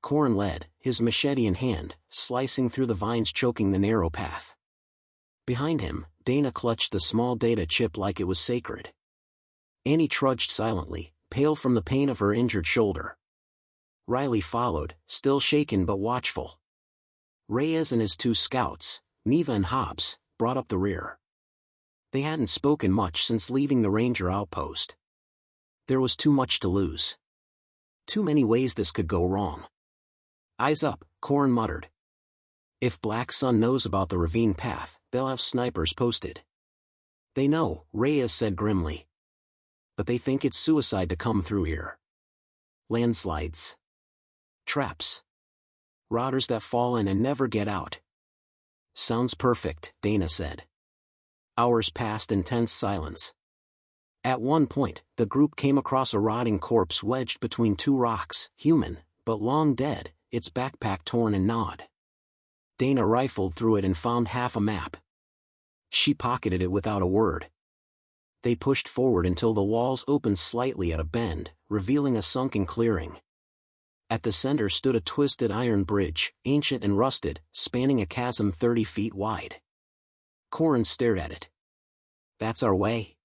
Corin led, his machete in hand, slicing through the vines choking the narrow path. Behind him, Dana clutched the small data chip like it was sacred. Annie trudged silently, pale from the pain of her injured shoulder. Riley followed, still shaken but watchful. Reyes and his 2 scouts, Neva and Hobbs, brought up the rear. They hadn't spoken much since leaving the Ranger outpost. There was too much to lose. Too many ways this could go wrong. "Eyes up," Corin muttered. "If Black Sun knows about the ravine path, they'll have snipers posted." "They know," Reyes said grimly. "But they think it's suicide to come through here. Landslides. Traps. Rotters that fall in and never get out." "Sounds perfect," Dana said. Hours passed in tense silence. At one point, the group came across a rotting corpse wedged between 2 rocks, human, but long dead, its backpack torn and gnawed. Dana rifled through it and found half a map. She pocketed it without a word. They pushed forward until the walls opened slightly at a bend, revealing a sunken clearing. At the center stood a twisted iron bridge, ancient and rusted, spanning a chasm 30 feet wide. Corin stared at it. "That's our way?"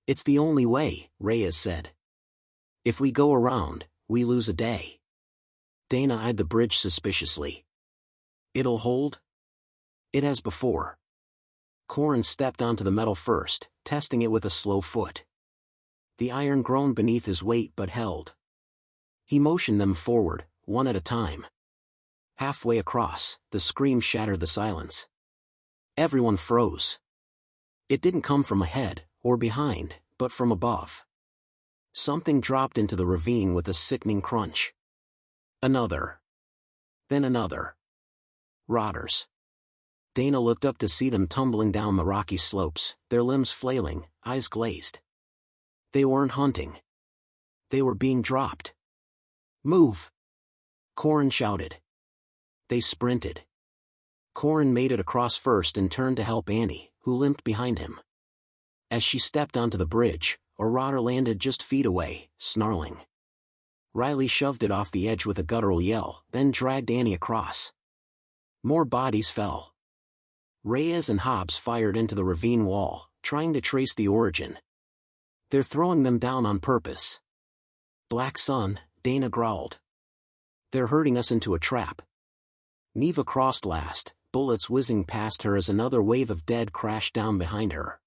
"It's the only way," Reyes said. "If we go around, we lose a day." Dana eyed the bridge suspiciously. "It'll hold?" "It has before." Corin stepped onto the metal first, testing it with a slow foot. The iron groaned beneath his weight but held. He motioned them forward, one at a time. Halfway across, the scream shattered the silence. Everyone froze. It didn't come from ahead, or behind, but from above. Something dropped into the ravine with a sickening crunch. Another. Then another. Rotters. Dana looked up to see them tumbling down the rocky slopes, their limbs flailing, eyes glazed. They weren't hunting. They were being dropped. "Move!" Corin shouted. They sprinted. Corin made it across first and turned to help Annie, who limped behind him. As she stepped onto the bridge, a rotter landed just feet away, snarling. Riley shoved it off the edge with a guttural yell, then dragged Annie across. More bodies fell. Reyes and Hobbs fired into the ravine wall, trying to trace the origin. They're throwing them down on purpose. Black Sun, Dana growled. They're herding us into a trap. Neva crossed last, bullets whizzing past her as another wave of dead crashed down behind her.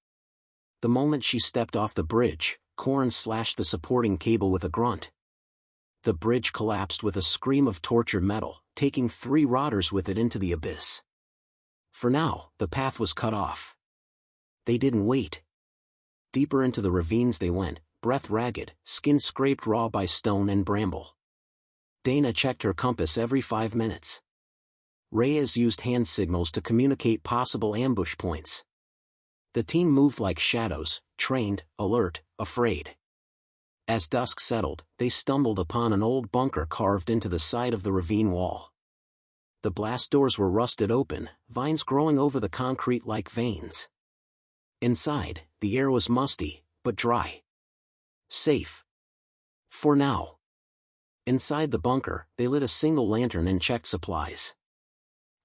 The moment she stepped off the bridge, Corrin slashed the supporting cable with a grunt. The bridge collapsed with a scream of tortured metal, taking 3 rotters with it into the abyss. For now, the path was cut off. They didn't wait. Deeper into the ravines they went, breath ragged, skin scraped raw by stone and bramble. Dana checked her compass every 5 minutes. Reyes used hand signals to communicate possible ambush points. The team moved like shadows, trained, alert, afraid. As dusk settled, they stumbled upon an old bunker carved into the side of the ravine wall. The blast doors were rusted open, vines growing over the concrete like veins. Inside, the air was musty, but dry. Safe. For now. Inside the bunker, they lit a single lantern and checked supplies.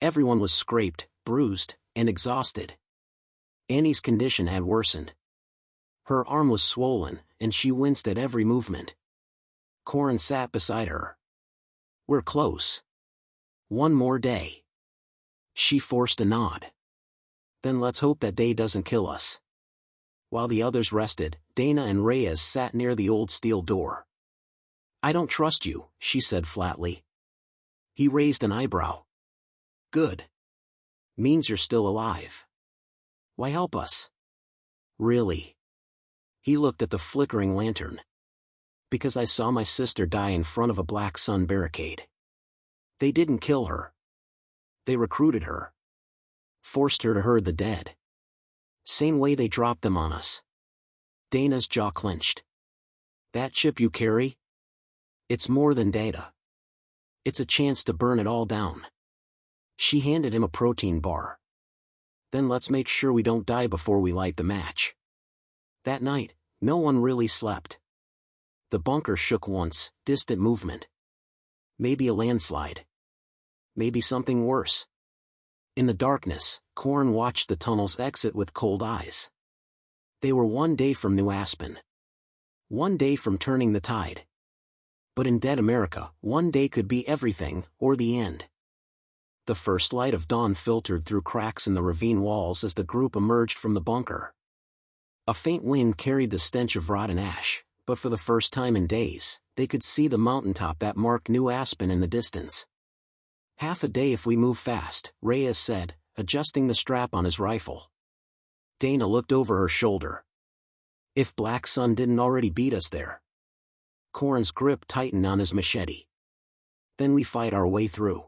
Everyone was scraped, bruised, and exhausted. Annie's condition had worsened. Her arm was swollen, and she winced at every movement. Corrin sat beside her. We're close. One more day. She forced a nod. Then let's hope that day doesn't kill us. While the others rested, Dana and Reyes sat near the old steel door. I don't trust you, she said flatly. He raised an eyebrow. Good. Means you're still alive. Why help us? Really? He looked at the flickering lantern. Because I saw my sister die in front of a Black Sun barricade. They didn't kill her. They recruited her. Forced her to herd the dead. Same way they dropped them on us. Dana's jaw clenched. That chip you carry? It's more than data. It's a chance to burn it all down. She handed him a protein bar. Then let's make sure we don't die before we light the match. That night, no one really slept. The bunker shook once, distant movement. Maybe a landslide. Maybe something worse. In the darkness, Corrin watched the tunnels exit with cold eyes. They were 1 day from New Aspen. 1 day from turning the tide. But in dead America, 1 day could be everything, or the end. The first light of dawn filtered through cracks in the ravine walls as the group emerged from the bunker. A faint wind carried the stench of rotten ash, but for the first time in days, they could see the mountaintop that marked New Aspen in the distance. Half a day if we move fast, Reyes said, adjusting the strap on his rifle. Dana looked over her shoulder. If Black Sun didn't already beat us there. Corrin's grip tightened on his machete. Then we fight our way through.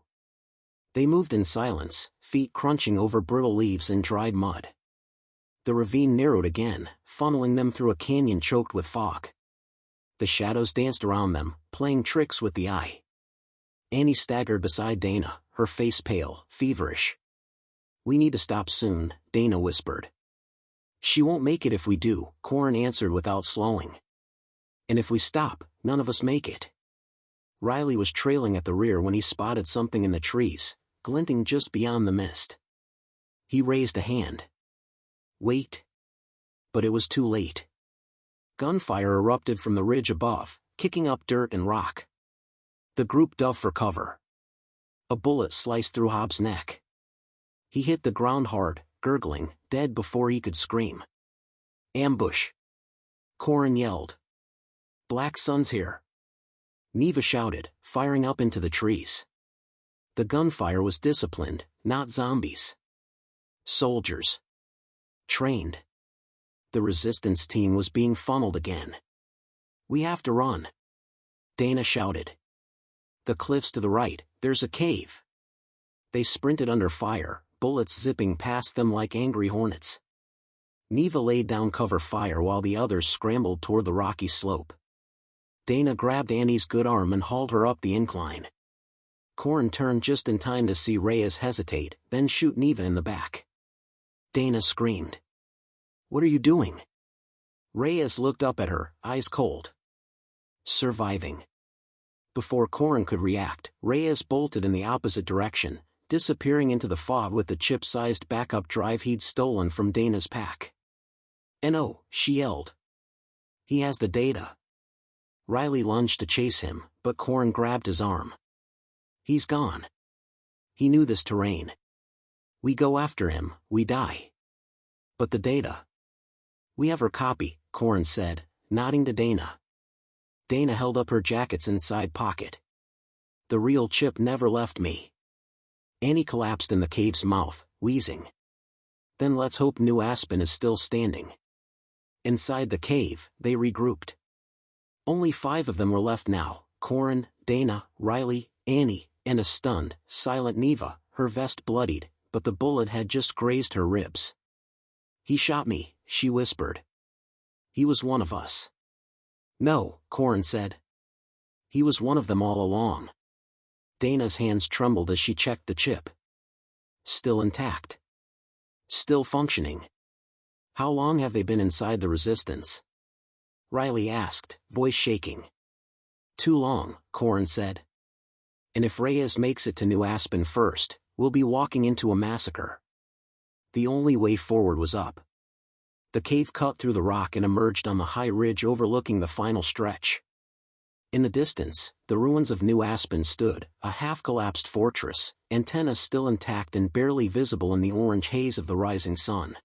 They moved in silence, feet crunching over brittle leaves and dried mud. The ravine narrowed again, funneling them through a canyon choked with fog. The shadows danced around them, playing tricks with the eye. Annie staggered beside Dana, her face pale, feverish. We need to stop soon, Dana whispered. She won't make it if we do, Corrin answered without slowing. And if we stop, none of us make it. Riley was trailing at the rear when he spotted something in the trees, glinting just beyond the mist. He raised a hand. Wait. But it was too late. Gunfire erupted from the ridge above, kicking up dirt and rock. The group dove for cover. A bullet sliced through Hobbs' neck. He hit the ground hard, gurgling, dead before he could scream. Ambush! Corrin yelled. Black Sun's here. Neva shouted, firing up into the trees. The gunfire was disciplined, not zombies. Soldiers. Trained. The resistance team was being funneled again. We have to run. Dana shouted. The cliffs to the right, there's a cave. They sprinted under fire, bullets zipping past them like angry hornets. Neva laid down cover fire while the others scrambled toward the rocky slope. Dana grabbed Annie's good arm and hauled her up the incline. Corrin turned just in time to see Reyes hesitate, then shoot Neva in the back. Dana screamed. What are you doing? Reyes looked up at her, eyes cold. Surviving. Before Corrin could react, Reyes bolted in the opposite direction, disappearing into the fog with the chip-sized backup drive he'd stolen from Dana's pack. "No," she yelled. "He has the data." Riley lunged to chase him, but Corin grabbed his arm. "He's gone." He knew this terrain. "We go after him, we die." "But the data." "We have her copy," Corin said, nodding to Dana. Dana held up her jacket's inside pocket. "The real chip never left me." Annie collapsed in the cave's mouth, wheezing. "Then let's hope New Aspen is still standing." Inside the cave, they regrouped. Only 5 of them were left now: Corin, Dana, Riley, Annie, and a stunned, silent Neva, her vest bloodied, but the bullet had just grazed her ribs. "He shot me," she whispered. "He was one of us." "No," Corin said. "He was one of them all along." Dana's hands trembled as she checked the chip. Still intact. Still functioning. "How long have they been inside the Resistance?" Riley asked, voice shaking. "Too long," Corin said. "And if Reyes makes it to New Aspen first, we'll be walking into a massacre." The only way forward was up. The cave cut through the rock and emerged on the high ridge overlooking the final stretch. In the distance, the ruins of New Aspen stood, a half-collapsed fortress, antennas still intact and barely visible in the orange haze of the rising sun.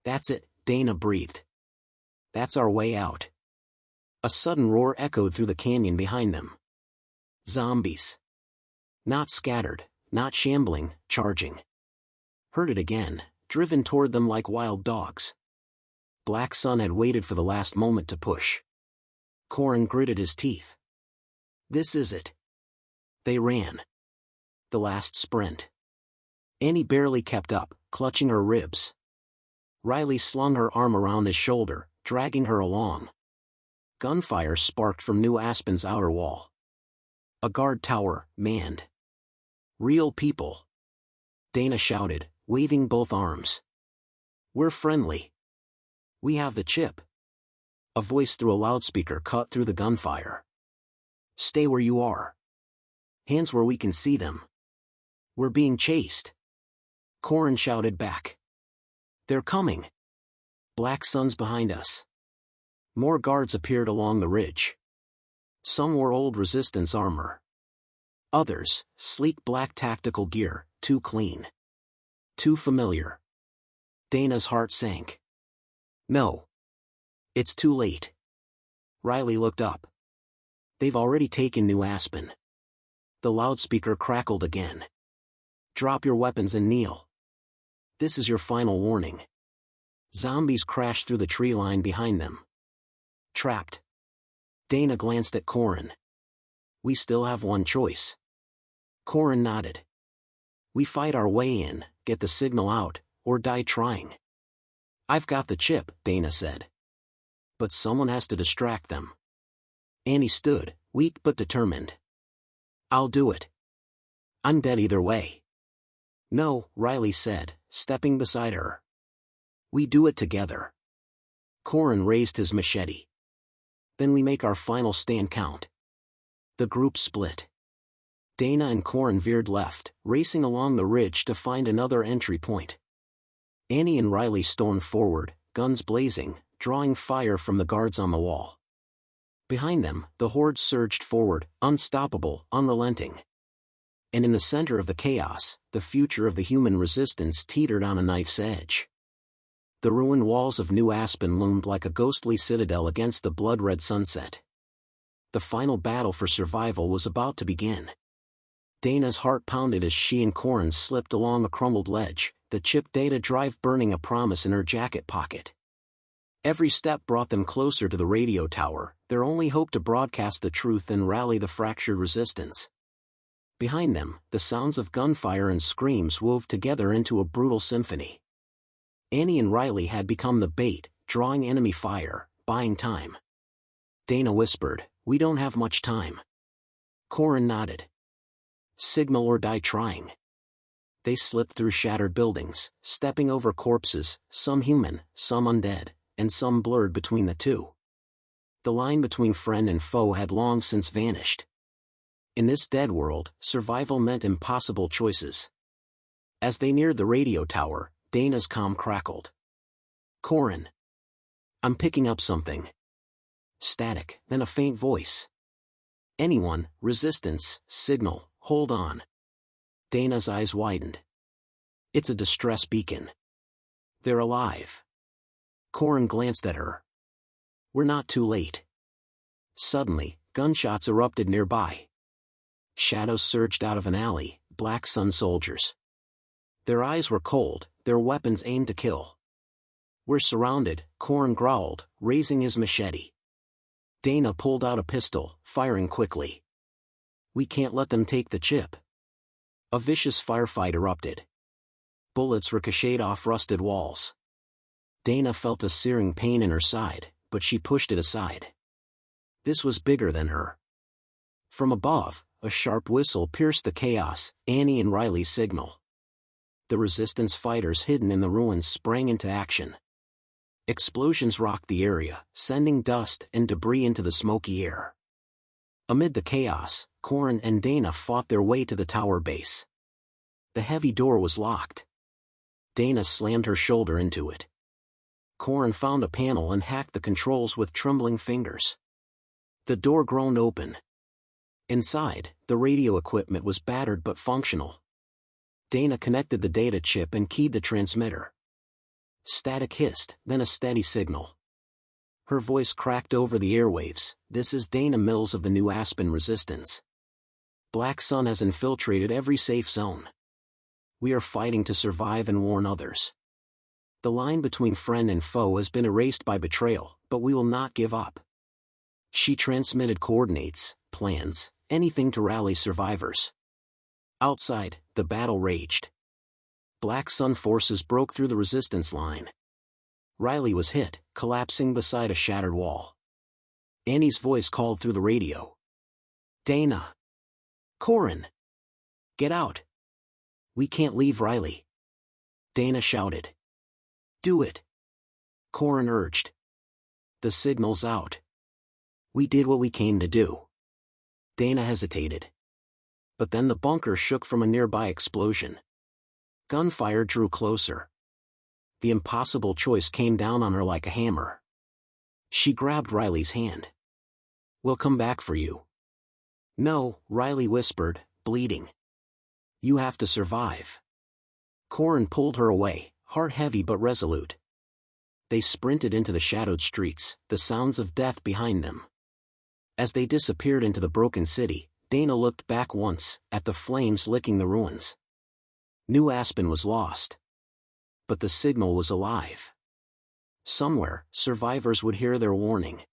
"That's it," Dana breathed. "That's our way out." A sudden roar echoed through the canyon behind them. Zombies. Not scattered, not shambling, charging. Heard it again, driven toward them like wild dogs. Black Sun had waited for the last moment to push. Corin gritted his teeth. "This is it." They ran. The last sprint. Annie barely kept up, clutching her ribs. Riley slung her arm around his shoulder, dragging her along. Gunfire sparked from New Aspen's outer wall. A guard tower, manned. "Real people," Dana shouted, waving both arms. "We're friendly. We have the chip." A voice through a loudspeaker cut through the gunfire. "Stay where you are. Hands where we can see them. We're being chased." Corin shouted back. "They're coming. Black Sun's behind us." More guards appeared along the ridge. Some wore old Resistance armor. Others, sleek black tactical gear, too clean. Too familiar. Dana's heart sank. "No. It's too late." Riley looked up. "They've already taken New Aspen." The loudspeaker crackled again. "Drop your weapons and kneel. This is your final warning." Zombies crashed through the tree line behind them. "Trapped." Dana glanced at Corin. "We still have one choice." Corin nodded. "We fight our way in, get the signal out, or die trying." "I've got the chip," Dana said. "But someone has to distract them." Annie stood, weak but determined. "I'll do it. I'm dead either way." "No," Riley said, stepping beside her. "We do it together." Corin raised his machete. "Then we make our final stand count." The group split. Dana and Corin veered left, racing along the ridge to find another entry point. Annie and Riley stormed forward, guns blazing, drawing fire from the guards on the wall. Behind them, the horde surged forward, unstoppable, unrelenting. And in the center of the chaos, the future of the human resistance teetered on a knife's edge. The ruined walls of New Aspen loomed like a ghostly citadel against the blood-red sunset. The final battle for survival was about to begin. Dana's heart pounded as she and Corin slipped along a crumbled ledge, the chip data drive burning a promise in her jacket pocket. Every step brought them closer to the radio tower, their only hope to broadcast the truth and rally the fractured resistance. Behind them, the sounds of gunfire and screams wove together into a brutal symphony. Annie and Riley had become the bait, drawing enemy fire, buying time. Dana whispered, "We don't have much time." Corin nodded. "Signal or die trying." They slipped through shattered buildings, stepping over corpses, some human, some undead, and some blurred between the two. The line between friend and foe had long since vanished. In this dead world, survival meant impossible choices. As they neared the radio tower, Dana's comm crackled. "Corin." I'm picking up something. Static, then a faint voice. Anyone, resistance, signal, hold on. Dana's eyes widened. It's a distress beacon. They're alive. Corin glanced at her. We're not too late. Suddenly, gunshots erupted nearby. Shadows surged out of an alley, Black Sun soldiers. Their eyes were cold, their weapons aimed to kill. We're surrounded, Corin growled, raising his machete. Dana pulled out a pistol, firing quickly. We can't let them take the chip. A vicious firefight erupted. Bullets ricocheted off rusted walls. Dana felt a searing pain in her side, but she pushed it aside. This was bigger than her. From above, a sharp whistle pierced the chaos, Annie and Riley's signal. The resistance fighters hidden in the ruins sprang into action. Explosions rocked the area, sending dust and debris into the smoky air. Amid the chaos, Corin and Dana fought their way to the tower base. The heavy door was locked. Dana slammed her shoulder into it. Corin found a panel and hacked the controls with trembling fingers. The door groaned open. Inside, the radio equipment was battered but functional. Dana connected the data chip and keyed the transmitter. Static hissed, then a steady signal. Her voice cracked over the airwaves. This is Dana Mills of the New Aspen Resistance. Black Sun has infiltrated every safe zone. We are fighting to survive and warn others. The line between friend and foe has been erased by betrayal, but we will not give up. She transmitted coordinates, plans, anything to rally survivors. Outside, the battle raged. Black Sun forces broke through the resistance line. Riley was hit, collapsing beside a shattered wall. Annie's voice called through the radio. Dana! Corin! Get out! We can't leave Riley. Dana shouted. Do it! Corin urged. The signal's out. We did what we came to do. Dana hesitated. But then the bunker shook from a nearby explosion. Gunfire drew closer. The impossible choice came down on her like a hammer. She grabbed Riley's hand. We'll come back for you. No, Riley whispered, bleeding. You have to survive. Corin pulled her away, heart heavy but resolute. They sprinted into the shadowed streets, the sounds of death behind them. As they disappeared into the broken city, Dana looked back once, at the flames licking the ruins. New Aspen was lost. But the signal was alive. Somewhere, survivors would hear their warning.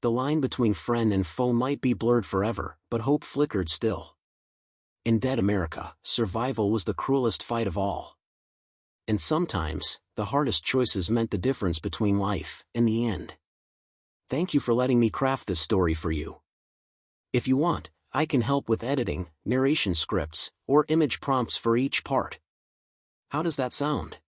The line between friend and foe might be blurred forever, but hope flickered still. In dead America, survival was the cruelest fight of all. And sometimes, the hardest choices meant the difference between life and the end. Thank you for letting me craft this story for you. If you want, I can help with editing, narration scripts, or image prompts for each part. How does that sound?